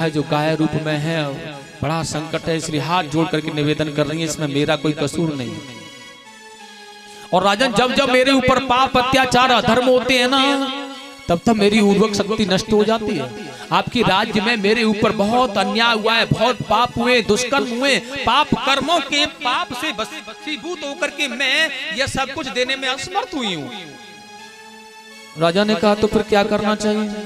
है जो गाय रूप में है, बड़ा संकट है, इसलिए हाथ जोड़ करके निवेदन कर रही है, इसमें मेरा कोई कसूर नहीं। और राजन जब जब मेरे ऊपर पाप अत्याचार अधर्म होते हैं ना, तब तब मेरी उर्वरक शक्ति नष्ट हो जाती है। आपकी राज्य में मेरे ऊपर बहुत अन्याय हुआ है, बहुत पाप हुए, दुष्कर्म हुए, पाप कर्मों के पाप से वशीभूत होकर के मैं यह सब कुछ देने में असमर्थ हुई हूँ। राजा ने कहा तो फिर क्या करना चाहिए?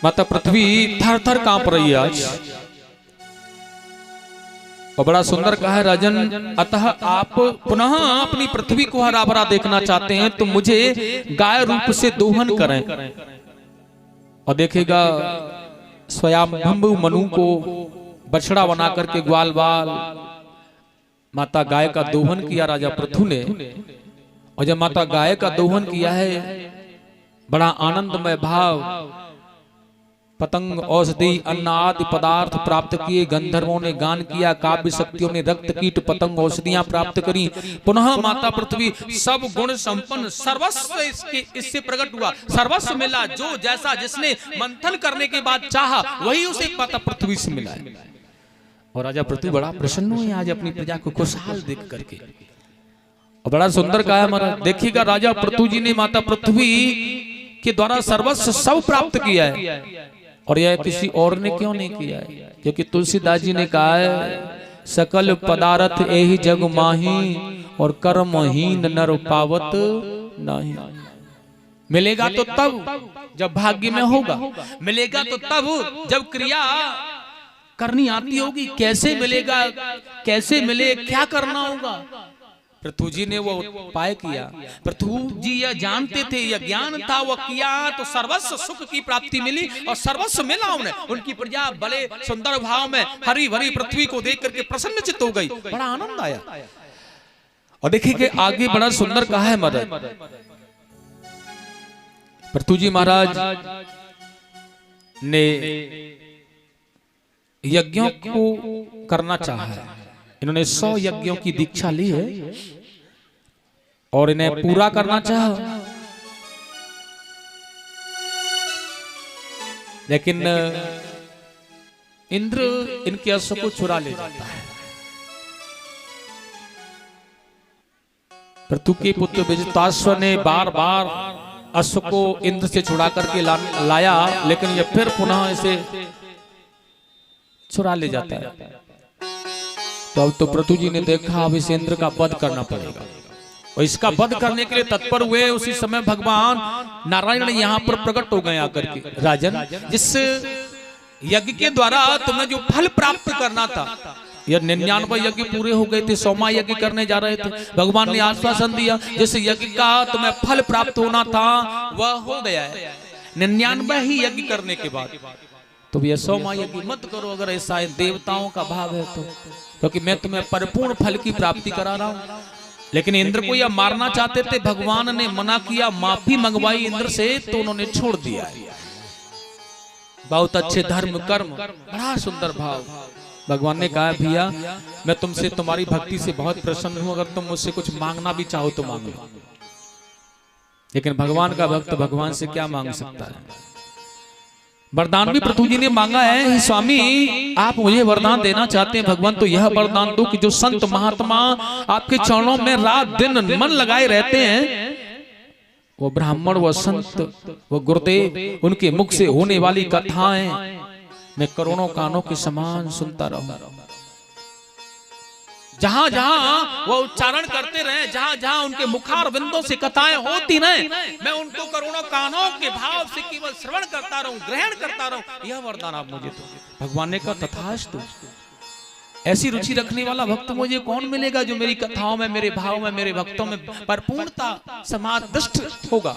माता पृथ्वी थर थर कांप रही है आज। और बड़ा सुंदर कहा है राजन, अतः आप पुनः अपनी पृथ्वी को हरा भरा देखना चाहते हैं तो मुझे गाय रूप से दोहन करें। और देखेगा स्वयंभू मनु को बछड़ा बना करके ग्वाल बाल माता गाय का दोहन किया राजा पृथु ने। और जब माता गाय का दोहन किया है, बड़ा आनंदमय भाव, पतंग औषधि अन्न आदि पदार्थ प्राप्त किए, गंधर्वों ने गान किया, काव्य शक्तियों ने रक्त कीट पतंग औषधियां प्राप्त करी। पुनः माता पृथ्वी सब गुण संपन्न सर्वस्व इससे प्रकट हुआ, सर्वस्व मिला, जो जैसा जिसने मंथन करने के बाद चाहा वही उसे माता पृथ्वी से मिला है। और राजा पृथ्वी बड़ा प्रसन्न हुए आज अपनी प्रजा को खुशहाल देख करके। और बड़ा सुंदर कहा महाराज, देखिएगा राजा पृथु जी ने माता पृथ्वी के द्वारा सर्वस्व सब प्राप्त किया है, और यह किसी और ने क्यों नहीं किया है? क्योंकि तुलसीदास जी ने कहा है, सकल पदार्थ एहि जग माही और कर्महीन नर पावत नहीं। मिलेगा तो तब जब भाग्य में होगा, मिलेगा तो तब जब क्रिया करनी आती होगी। कैसे मिलेगा, कैसे मिले, क्या करना होगा? पृथु जी ने वो उपाय किया। पृथु जी यह जानते थे, यह ज्ञान था, वह किया तो सर्वस्व सुख की प्राप्ति मिली और सर्वस्व मिला उन्हें। उनकी प्रजा बड़े सुंदर भाव में हरी भरी पृथ्वी को देख करके प्रसन्नचित्त हो गई, बड़ा आनंद आया। और देखिए कि आगे बड़ा सुंदर कहा है महाराज, पृथु जी महाराज ने यज्ञों को करना चाहा है। इन्होंने 100 यज्ञों की दीक्षा ली है और इन्हें पूरा करना चाहा, लेकिन इंद्र इनके अश्व को चुरा ले जाता है। पृथु के पुत्र विजिताश्व ने बार बार अश्व को इंद्र से छुड़ा करके लाया, लेकिन यह फिर पुनः इसे चुरा ले जाता है। तो पृथु जी ने देखा अब इस इंद्र का वध करना पड़ेगा, और इसका वध करने के लिए तत्पर हुए। उसी समय भगवान नारायण यहाँ पर प्रकट हो गए आकर के, राजन जिस यज्ञ के द्वारा तुम्हें जो फल प्राप्त करना था, यह 99 यज्ञ पूरे हो गए थे, 100वां यज्ञ करने जा रहे थे। भगवान ने आश्वासन दिया जिस यज्ञ का तुम्हें फल प्राप्त होना था वह हो गया है। 99 ही यज्ञ करने के बाद तो यह 100वां यज्ञ मत करो, अगर ऐसा देवताओं का भाव है तो, क्योंकि मैं तुम्हें परिपूर्ण फल की प्राप्ति करा रहा हूं। लेकिन इंद्र को यह मारना चाहते थे, भगवान ने मना किया, माफी मंगवाई इंद्र से, तो उन्होंने छोड़ दिया। बहुत अच्छे धर्म कर्म, बड़ा सुंदर भाव। भगवान ने कहा भैया मैं तुमसे तुम्हारी भक्ति से बहुत प्रसन्न हूं, अगर तुम मुझसे कुछ मांगना भी चाहो तो मांग लो। लेकिन भगवान का भक्त भगवान से क्या मांग सकता है? वरदान भी पृथु जी ने मांगा है, स्वामी आप मुझे वरदान देना चाहते हैं भगवान, तो यह वरदान दो कि जो संत महात्मा आपके चरणों में रात दिन मन लगाए रहते हैं, वो ब्राह्मण, वो संत, वो गुरुदेव, उनके मुख से होने वाली कथाएं मैं करोड़ों कानों के समान सुनता रहूं। जहां जहां वो उच्चारण करते रहे, जहां जहां उनके मुखार बिंदों से कथाएं होती रहे, मैं उनको करोड़ों कानों के भाव से केवल श्रवण करता रहूं, ग्रहण करता रहूं। यह वरदान आप मुझे दो। भगवान ने कहा तथास्तु। ऐसी रुचि रखने वाला भक्त मुझे कौन मिलेगा जो मेरी कथाओं में, मेरे भाव में, मेरे भक्तों में परिपूर्णता समादिष्ट होगा।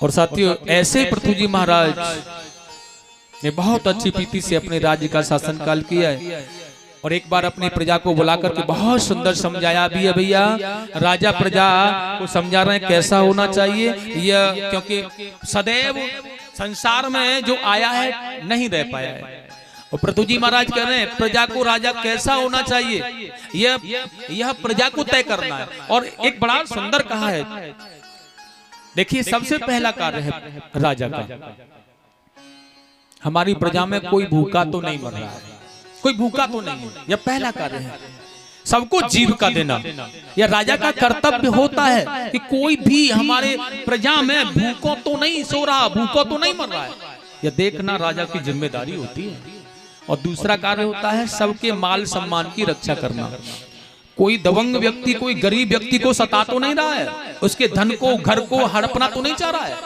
और साथियों ऐसे पृथु जी महाराज ने बहुत अच्छी प्रीति से अपने राज्य का शासन काल किया है। और एक बार अपनी प्रजा को बुलाकर के बहुत सुंदर समझाया भी है। भैया राजा प्रजा को समझा रहे हैं कैसा होना चाहिए, यह क्योंकि सदैव संसार में जो आया है नहीं रह पाया है। और पृथु जी महाराज कह रहे हैं प्रजा को राजा कैसा होना चाहिए, यह प्रजा को तय करना है। और एक बड़ा सुंदर कहा है, देखिए सबसे पहला कार्य है राजा का हमारी प्रजा में कोई भूखा तो नहीं मर रहा है, कोई भूखा तो नहीं है। यह पहला कार्य है, सबको जीविका देना। यह राजा का कर्तव्य होता है कि कोई भी हमारे प्रजा में भूखों तो नहीं सो रहा, भूखों तो नहीं मर रहा है, यह देखना राजा की जिम्मेदारी होती है। और दूसरा कार्य होता है सबके माल सम्मान की रक्षा करना। कोई दबंग व्यक्ति, कोई गरीब व्यक्ति को सता तो नहीं रहा है, उसके धन को, घर को हड़पना तो नहीं चाह रहा है,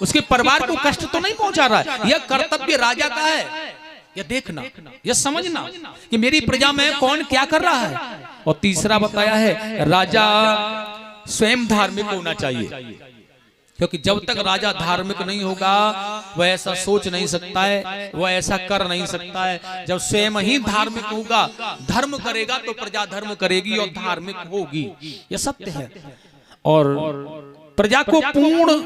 उसके परिवार को कष्ट तो नहीं पहुंचा रहा है। यह कर्तव्य राजा का है, यह देखना, यह समझना कि मेरी प्रजा में कौन क्या कर रहा है। और तीसरा बताया है राजा स्वयं धार्मिक होना चाहिए, क्योंकि जब तक राजा धार्मिक नहीं होगा वह ऐसा सोच नहीं सकता है, वह ऐसा कर नहीं सकता है। जब स्वयं ही धार्मिक होगा, धर्म करेगा तो प्रजा धर्म करेगी और धार्मिक होगी, यह सत्य है। और प्रजा को पूर्ण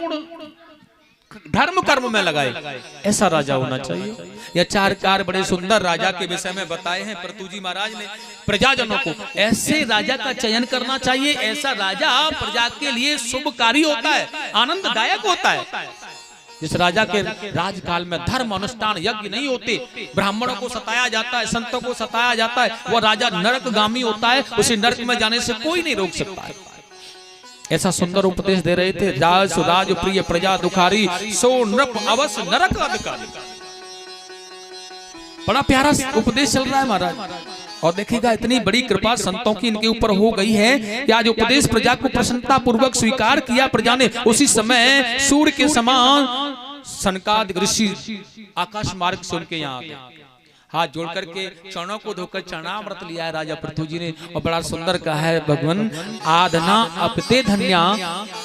धर्म कर्म में लगाए, ऐसा राजा होना चाहिए। यह चार कार्य बड़े सुंदर राजा के विषय में बताए हैं पृथुजी महाराज ने प्रजाजनों को। ऐसे राजा का चयन करना चाहिए, ऐसा राजा प्रजा के लिए शुभकारी होता है, आनंददायक होता है। जिस राजा के राजकाल में धर्म अनुष्ठान यज्ञ नहीं होते, ब्राह्मणों को सताया जाता है, संतों को सताया जाता है, वह राजा नरकगामी होता है, उसे नरक में जाने से कोई नहीं रोक सकता है। ऐसा सुंदर उपदेश दे रहे थे, राज सुराज प्रिय प्रजा दुखारी, सो नृप अवस नरक अधिकारी। बड़ा प्यारा उपदेश चल रहा है महाराज। और देखिएगा इतनी बड़ी कृपा संतों की इनके ऊपर हो गई है कि आज उपदेश प्रजा को प्रसन्नता पूर्वक स्वीकार किया प्रजा ने। उसी समय सूर्य के समान सनकादिक ऋषि आकाश मार्ग से उनके यहाँ आ गए, हाथ जोड़ करके चरणों को धोकर चरणामृत लिया है राजा पृथुजी ने। और बड़ा सुंदर कहा है भगवान, आधना अपते धन्या,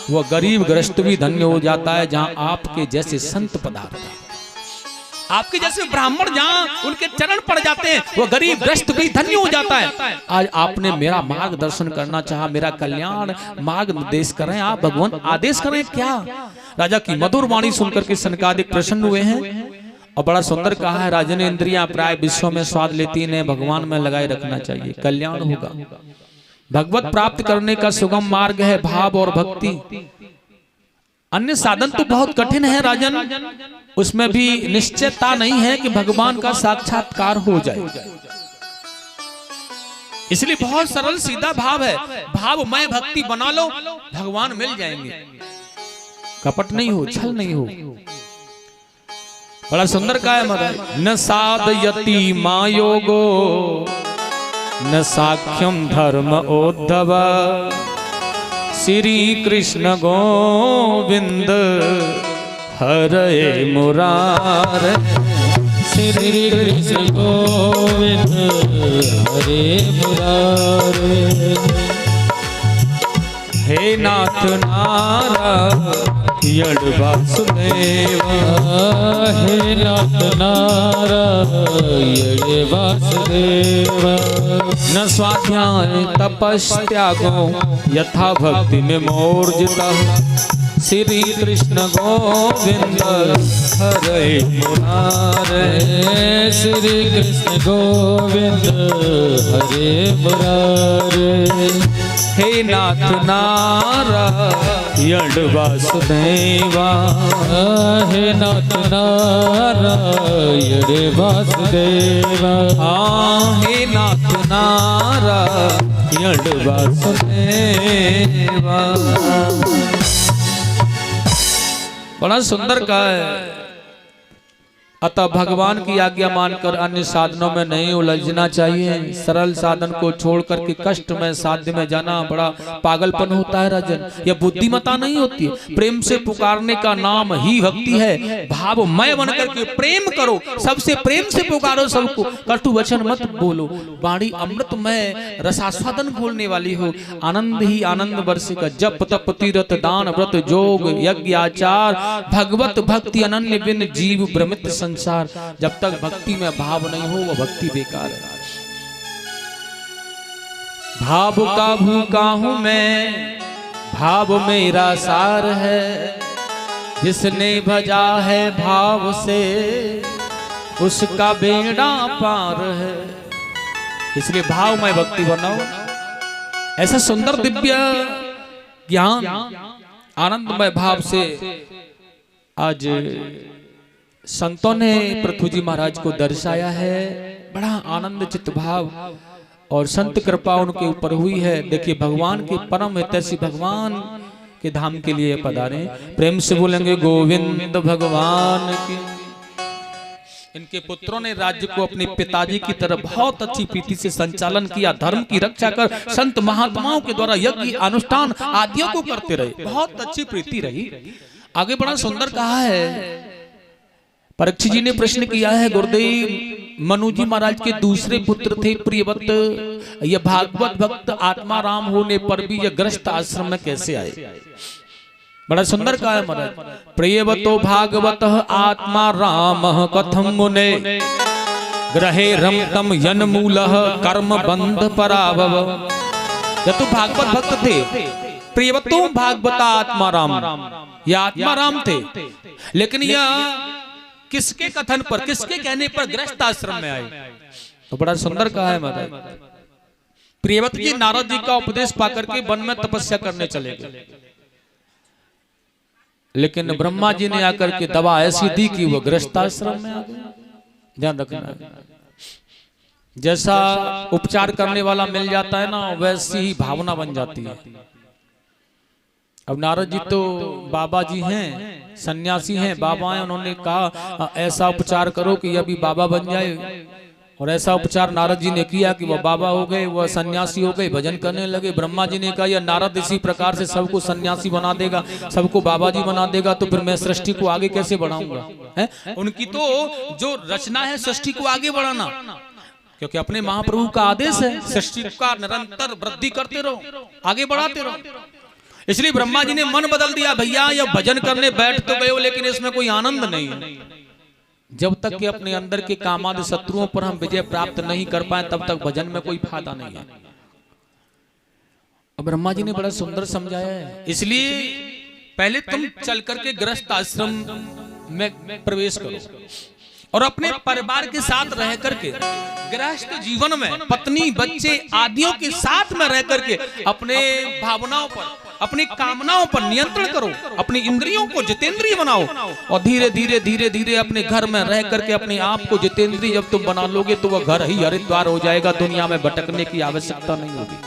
वह गरीब ग्रस्त भी धन्य हो जाता है जहां आपके जैसे संत पदार्थ, आपके जैसे ब्राह्मण जहां उनके चरण पड़ जाते हैं, वह गरीब ग्रस्त भी धन्य हो जाता है। आज आपने मेरा मार्गदर्शन करना चाहा, मेरा कल्याण मार्ग निर्देश करें, आप भगवान आदेश करें क्या। राजा की मधुर वाणी सुनकर के सनकादिक प्रसन्न हुए हैं। और बड़ा सुंदर कहा है, राजन इंद्रियां प्राय विश्व में स्वाद लेती हैं, भगवान में लगाए रखना चाहिए, कल्याण होगा। भगवत प्राप्त करने का सुगम मार्ग है भाव और भक्ति। अन्य साधन तो बहुत कठिन है राजन, उसमें भी निश्चयता नहीं है कि भगवान का साक्षात्कार हो जाए। इसलिए बहुत सरल सीधा भाव है, भावमय भक्ति बना लो, भगवान मिल जाएंगे। कपट नहीं हो, छल नहीं हो। बड़ा सुंदर का है मदर, न साधयति मायोगो न साख्यम धर्म ओद्धव, श्री कृष्ण गोविंद हरे मुरारे, श्री कृष्ण गोविंद हरे मुरारे। हे नाथ नारायण वासुदेवा, हे नाथ नारायण वासुदेवा। न स्वाध्याय तपस्त्यागो यथा भक्ति में मोर्जिता, श्री कृष्ण गोविंद हरे मुरारे, श्री कृष्ण गोविंद हरे मुरारे। हे नाथ नारायण वासुदेवा, हे नाथ नारायण वासुदेवा। हे नाथ नारायण वासुदेवा। बड़ा सुंदर का है। अतः भगवान की आज्ञा मानकर अन्य साधनों में नहीं उलझना चाहिए। सरल साधन को छोड़कर के कष्ट में साध्य में जाना बड़ा पागलपन होता है राजन, यह बुद्धिमता नहीं होती। प्रेम से पुकारने का नाम ही भक्ति है। भावमय बनकर के प्रेम करो, सबसे प्रेम से पुकारो सबको, कटु वचन मत बोलो, वाणी अमृतमय रसास्वादन बोलने वाली हो। आनंद ही आनंद वर्षिका, जप तप तीर्थ दान व्रत जोग यज्ञ आचार, भगवत भक्ति अनन्य बिन जीव भ्रमित संसार। जब तक भक्ति में भाव नहीं हो, वह भक्ति बेकार है। भाव का भूखा हूं मैं, भाव मेरा सार है, जिसने भजा है भाव से उसका बेड़ा पार है। इसलिए भावमय भक्ति बनाओ। ऐसा सुंदर दिव्य ज्ञान आनंदमय भाव से आज संतों ने पृथ्वी जी महाराज को दर्शाया है, बड़ा आनंद चित्त भाव और संत कृपा उनके ऊपर हुई है। देखिए भगवान के परम हितैषी भगवान के धाम के लिए पधारे। प्रेम से बोलेंगे गोविंद भगवान की। इनके पुत्रों ने राज्य को अपने पिताजी की तरह बहुत अच्छी प्रीति से संचालन किया, धर्म की रक्षा कर संत महात्माओं के द्वारा यज्ञ अनुष्ठान आदियों को करते रहे, बहुत अच्छी प्रीति रही। आगे बड़ा सुंदर कहा है, परीक्षित जी ने प्रश्न किया है, गुरुदेव मनु जी महाराज के दूसरे पुत्र थे प्रियव्रत, यह भागवत भक्त आत्मा राम होने पर भी यह ग्रस्त आश्रम में कैसे आए? बड़ा सुंदर कहा है महाराज, प्रियवतो भागवत आत्मा राम कथम मुने ग्रहे रमतम यन्मूल कर्म बंध पराभव। जब तो भागवत भक्त थे, प्रियवतो भागवता आत्मा राम, यह आत्मा राम थे, लेकिन यह किसके कथन पर, किसके कहने पर गृहस्थ आश्रम में आए? तो बड़ा सुंदर कहा है महाराज, प्रियव्रत जी नारद जी का उपदेश पाकर के वन में तपस्या करने चले गए, लेकिन ब्रह्मा जी ने आकर के दवा ऐसी दी कि वो गृहस्थाश्रम में आ गए। ध्यान रखना, जैसा उपचार करने वाला मिल जाता है ना, वैसी ही भावना बन जाती है। अब नारद जी तो बाबा जी हैं, सन्यासी हैं, बाबा हैं, उन्होंने कहा ऐसा उपचार करो कि अभी बाबा बन जाए, और ऐसा उपचार नारद जी ने किया कि वह बाबा हो गए, वह सन्यासी हो गए, भजन करने लगे। ब्रह्मा जी ने कहा यह नारद इसी प्रकार से सबको सन्यासी बना देगा, सबको बाबा जी बना देगा, तो फिर मैं सृष्टि को आगे कैसे बढ़ाऊंगा? है उनकी तो जो रचना है सृष्टि को आगे बढ़ाना, क्योंकि अपने महाप्रभु का आदेश है सृष्टि का निरंतर वृद्धि करते रहो, आगे बढ़ाते रहो। इसलिए ब्रह्मा जी ने मन बदल दिया, भैया यह भजन करने बैठ तो गए हो, लेकिन इसमें कोई आनंद नहीं है। जब तक कि अपने अंदर के कामादि शत्रुओं पर हम विजय प्राप्त नहीं कर पाए, तब तक भजन में कोई फायदा नहीं है। अब ब्रह्मा जी ने बड़ा सुंदर समझाया है, इसलिए पहले तुम चल करके गृहस्थ आश्रम में प्रवेश करो और अपने परिवार के साथ रह करके गृहस्थ जीवन में पत्नी बच्चे आदियों के साथ में रह करके अपने भावनाओं पर, अपनी कामनाओं पर नियंत्रण करो, अपनी इंद्रियों को जितेंद्रिय बनाओ, और धीरे धीरे धीरे धीरे अपने घर में रह करके अपने आप को जितेंद्रिय जब तुम बना लोगे तो वह घर ही हरिद्वार हो जाएगा, दुनिया में भटकने की आवश्यकता नहीं होगी।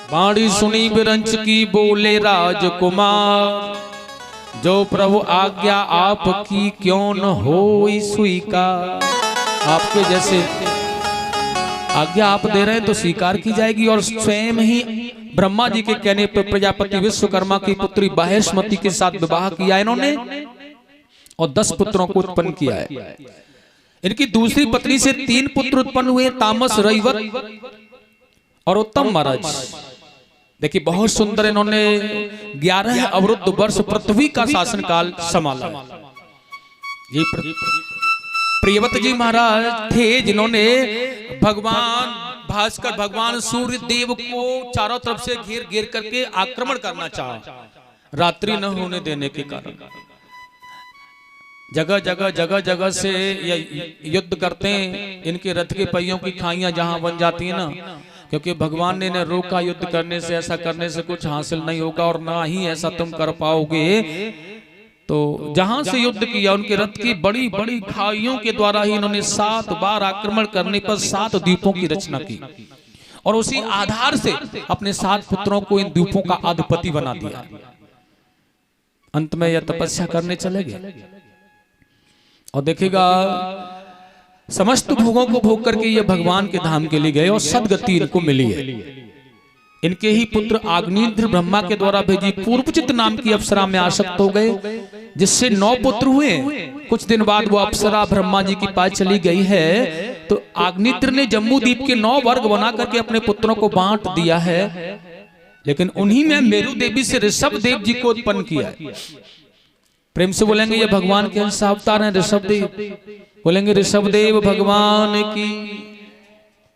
बाणी सुनी बिरंच की बोले राजकुमार, जो प्रभु आज्ञा आपकी क्यों न होई स्वीकार। आपके जैसे आज्ञा आप दे रहे हैं तो स्वीकार की जाएगी। और स्वयं ही ब्रह्मा जी के कहने पर प्रजापति विश्वकर्मा की पुत्री बाहेश्मती के साथ विवाह किया इन्होंने, और 10 पुत्रों को उत्पन्न किया है। इनकी दूसरी पत्नी से 3 पुत्र उत्पन्न हुए, तामस, रैवत और उत्तम महाराज। देखिए बहुत सुंदर इन्होंने 11 अवरुद्ध वर्ष पृथ्वी का शासनकाल संभाला। ये प्रियव्रत जी महाराज थे जिन्होंने भगवान भास्कर, भगवान सूर्य देव को चारों तरफ से घेर घेर करके आक्रमण करना चाहा, रात्रि न होने देने के कारण। जगह जगह जगह जगह से युद्ध करते हैं, इनके रथ के पहियों की खाइयां जहां बन जाती है ना, क्योंकि भगवान ने रोका युद्ध करने से, ऐसा करने से कुछ हासिल नहीं होगा और ना ही ऐसा तुम कर पाओगे। तो जहां से युद्ध किया उनके रथ की बड़ी बड़ी खाइयों के द्वारा ही इन्होंने 7 बार आक्रमण करने पर 7 द्वीपों की रचना की, और उसी आधार से अपने 7 पुत्रों को इन द्वीपों का अधिपति बना दिया। अंत में यह तपस्या करने चले गए, और देखिएगा समस्त भोगों को भोग करके ये भगवान के धाम के लिए गए और सदगति इनको मिली है। इनके ही पुत्र आग्नेयद्र ब्रह्मा के द्वारा भेजी पूर्वचित नाम की अप्सरा में आसक्त हो गए, जिससे 9 पुत्र हुए। कुछ दिन बाद वो अप्सरा ब्रह्मा जी की पास चली गई है, तो आग्नेयद्र ने जम्मू द्वीप के 9 वर्ग बना करके अपने पुत्रों को बांट दिया है, लेकिन उन्हीं में मेरु देवी से ऋषभ देव जी को उत्पन्न किया है। प्रेम से बोलेंगे ये भगवान के अंश अवतार हैं ऋषभ देव, बोलेंगे ऋषभ देव भगवान की।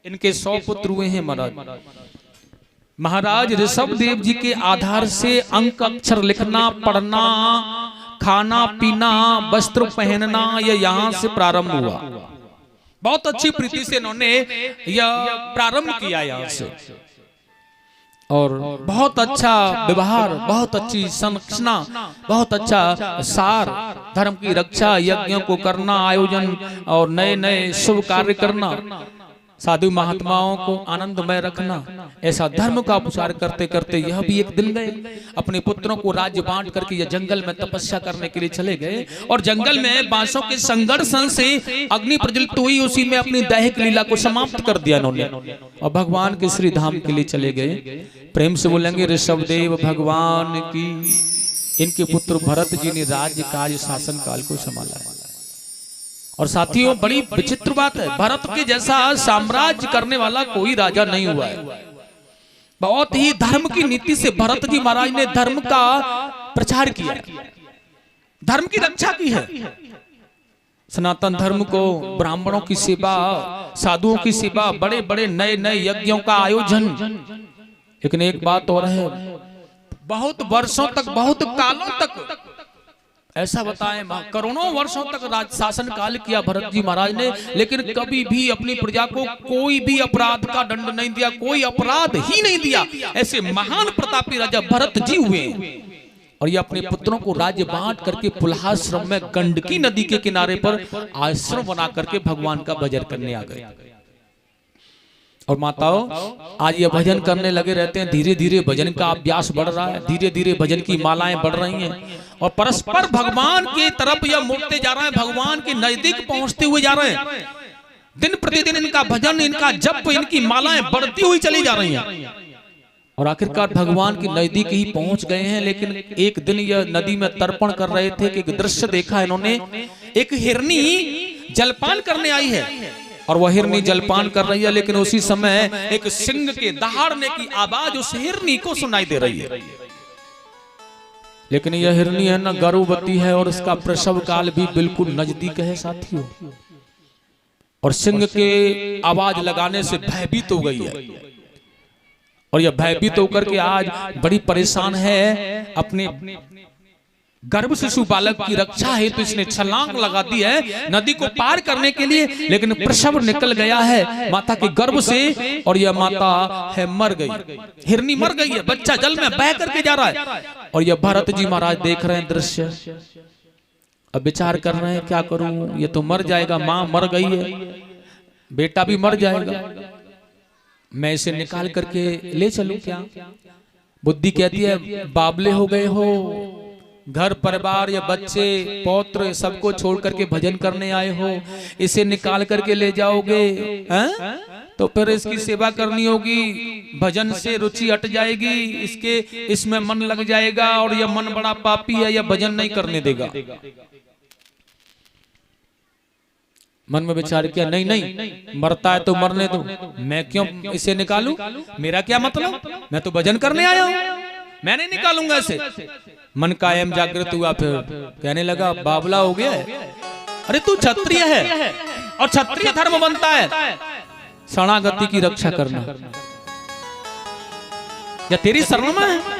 इनके 100 पुत्र हुए हैं महाराज। महाराज ऋषभ देव जी के आधार से अंक अक्षर लिखना, पढ़ना, खाना पीना, वस्त्र पहनना यह यहां से प्रारंभ हुआ। बहुत अच्छी प्रीति से इन्होंने यह प्रारंभ किया यहां से। और बहुत अच्छा व्यवहार, बहुत अच्छी संरचना, बहुत अच्छा सार, धर्म की रक्षा, यज्ञों को करना, आयोजन और नए नए शुभ कार्य करना, साधु महात्माओं को आनंदमय रखना, ऐसा धर्म का उपचार करते करते यह भी एक दिन गए। अपने पुत्रों को राज्य बांट करके यह जंगल में तपस्या करने के लिए चले गए और जंगल में बांसों के संघर्ष से अग्नि प्रज्वलित हुई, उसी में अपनी दैहिक लीला को समाप्त कर दिया इन्होंने और भगवान के श्री धाम के लिए चले गए। प्रेम से बोलेंगे ऋषभदेव भगवान की। इनके पुत्र भरत जी ने राज्य काज शासन काल को संभाला। और साथियों, बड़ी विचित्र बात है, भरत के जैसा साम्राज्य करने वाला कोई राजा नहीं हुआ है। बहुत ही धर्म की नीति से भरत जी महाराज ने धर्म का प्रचार किया, धर्म की रक्षा की है। सनातन धर्म को, ब्राह्मणों की सेवा, साधुओं की सेवा, बड़े बड़े नए नए यज्ञों का आयोजन। लेकिन एक बात और है, बहुत वर्षों तक, बहुत कालों तक, ऐसा बताएं करोड़ों वर्षों तक राज शासन काल किया भरत जी महाराज ने, लेकिन कभी भी अपनी प्रजा को कोई भी अपराध का दंड नहीं दिया, कोई अपराध ही नहीं दिया। ऐसे महान प्रतापी राजा भरत जी हुए और ये अपने पुत्रों को राज्य बांट करके पुल्हाश्रम में गंडकी नदी के किनारे पर आश्रम बना करके भगवान का भजन करने आ गए। और माताओं, आज ये भजन करने लगे रहते हैं। धीरे धीरे भजन का अभ्यास बढ़ रहा है, धीरे धीरे भजन की मालाएं बढ़ रही हैं और परस्पर भगवान की तरफ यह मुड़ते जा रहे हैं, भगवान के नजदीक पहुंचते हुए जा रहे हैं। दिन प्रतिदिन इनका भजन, इनका जप, इनकी मालाएं बढ़ती हुई चली जा रही हैं और आखिरकार भगवान के नजदीक ही पहुंच गए हैं। लेकिन एक दिन यह नदी में तर्पण कर रहे थे कि एक दृश्य देखा इन्होंने। एक हिरनी जलपान करने आई है और वह हिरनी जलपान कर रही है, लेकिन उसी समय एक सिंह के दहाड़ने की आवाज उस हिरनी को सुनाई दे रही है। लेकिन यह हिरनी है ना, गर्भवती है और उसका प्रसव काल भी बिल्कुल नजदीक है साथियों। और सिंह के आवाज लगाने से भयभीत हो गई है और यह भयभीत होकर के आज बड़ी परेशान है। अपने गर्भ शिशु बालक की रक्षा है तो इसने छलांग लगा दी है नदी को पार करने के लिए, लेकिन प्रसव निकल गया है माता के गर्भ से और यह माता है मर गई, हिरनी मर गई है, बच्चा जल में बह करके जा रहा है। और यह भरत जी महाराज देख रहे हैं दृश्य। अब विचार कर रहे हैं क्या करूं, ये तो मर जाएगा, माँ मर गई है, बेटा भी मर जाएगा, मैं इसे निकाल करके ले चलूं क्या? बुद्धि कहती है बाबले हो गए हो, घर परिवार या बच्चे पौत्र सबको छोड़ करके भजन करने आए हो, इसे निकाल करके ले जाओगे तो फिर इसकी सेवा करनी होगी, भजन से रुचि हट जाएगी, इसमें मन लग जाएगा और यह मन बड़ा पापी है, यह भजन नहीं करने देगा। मन में विचार किया नहीं नहीं, मरता है तो मरने दो, मैं क्यों इसे निकालूं, मेरा क्या मतलब, मैं तो भजन करने आया हूं, मैं नहीं निकालूंगा इसे। मन कायम जागृत हुआ, फिर कहने लगा बाबला हो गया है, अरे तू क्षत्रिय है और क्षत्रिय धर्म बनता है शरणागति की रक्षा करना, या तेरी शरण में है